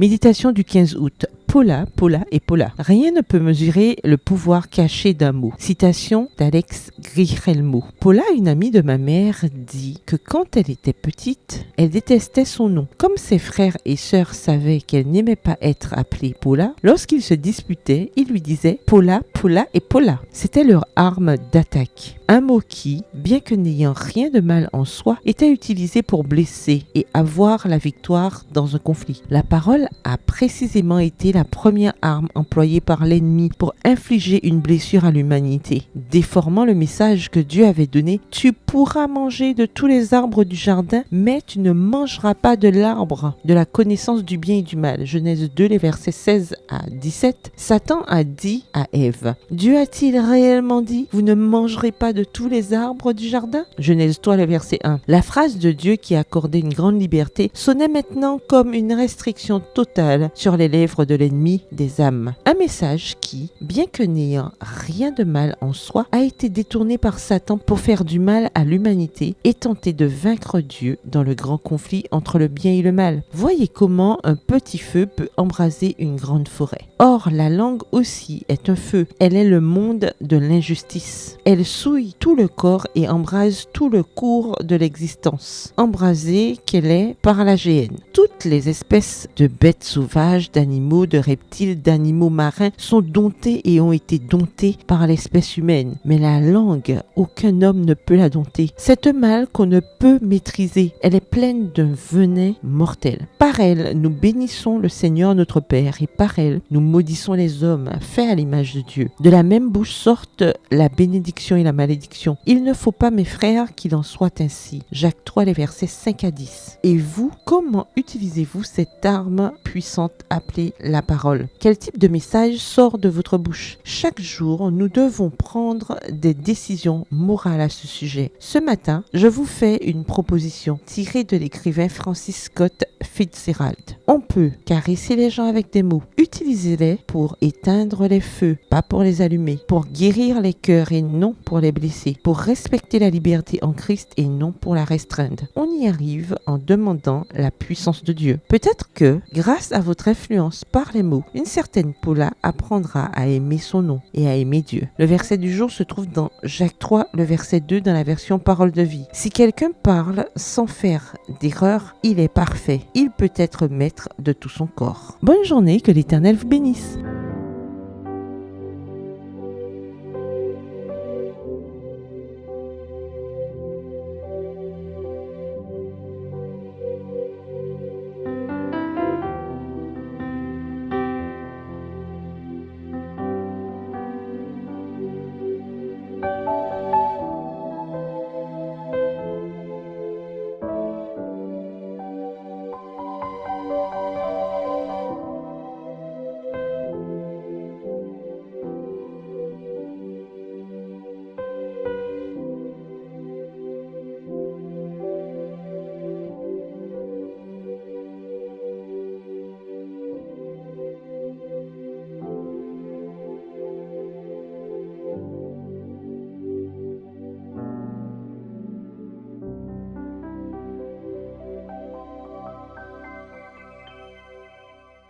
Méditation du 15 août. Paula, Paula et Paula. Rien ne peut mesurer le pouvoir caché d'un mot. Citation d'Alex Guillermo. Paula, une amie de ma mère, dit que quand elle était petite, elle détestait son nom. Comme ses frères et sœurs savaient qu'elle n'aimait pas être appelée Paula, lorsqu'ils se disputaient, ils lui disaient Paula, Paula et Paula. C'était leur arme d'attaque. Un mot qui, bien que n'ayant rien de mal en soi, était utilisé pour blesser et avoir la victoire dans un conflit. La parole a précisément été la première arme employée par l'ennemi pour infliger une blessure à l'humanité, déformant le message que Dieu avait donné. Tu pourras manger de tous les arbres du jardin, mais tu ne mangeras pas de l'arbre de la connaissance du bien et du mal. Genèse 2, les versets 16 à 17. Satan a dit à Ève, Dieu a-t-il réellement dit, vous ne mangerez pas de tous les arbres du jardin? Genèse 3, le verset 1. La phrase de Dieu qui accordait une grande liberté sonnait maintenant comme une restriction totale sur les lèvres de l'ennemi des âmes. Un message qui, bien que n'ayant rien de mal en soi, a été détourné par Satan pour faire du mal à l'humanité et tenter de vaincre Dieu dans le grand conflit entre le bien et le mal. Voyez comment un petit feu peut embraser une grande forêt. Or, la langue aussi est un feu. Elle est le monde de l'injustice. Elle souille tout le corps et embrase tout le cours de l'existence. Embrasée qu'elle est par la géhenne. Toutes les espèces de bêtes sauvages, d'animaux, de reptiles, d'animaux marins sont domptées et ont été domptées par l'espèce humaine. Mais la langue, aucun homme ne peut la dompter. C'est un mal qu'on ne peut maîtriser. Elle est pleine d'un venin mortel. Par elle, nous bénissons le Seigneur notre Père et par elle, nous maudissons les hommes faits à l'image de Dieu. De la même bouche sortent la bénédiction et la malédiction. Il ne faut pas, mes frères, qu'il en soit ainsi. Jacques 3, les versets 5 à 10. Et vous, comment utilisez-vous cette arme puissante appelée la parole? Quel type de message sort de votre bouche? Chaque jour, nous devons prendre des décisions morales à ce sujet. Ce matin, je vous fais une proposition tirée de l'écrivain Francis Scott Fitzgerald. On peut caresser les gens avec des mots. Utilisez-les pour éteindre les feux, pas pour les allumer. Pour guérir les cœurs et non pour les blesser. Pour respecter la liberté en Christ et non pour la restreindre. On y arrive en demandant la puissance de Dieu. Peut-être que, grâce à votre influence par les mots, une certaine Paula apprendra à aimer son nom et à aimer Dieu. Le verset du jour se trouve dans Jacques 3, le verset 2 dans la version Parole de vie. Si quelqu'un parle sans faire d'erreur, il est parfait. Il peut être maître de tout son corps. Bonne journée, que l'Éternel vous bénisse.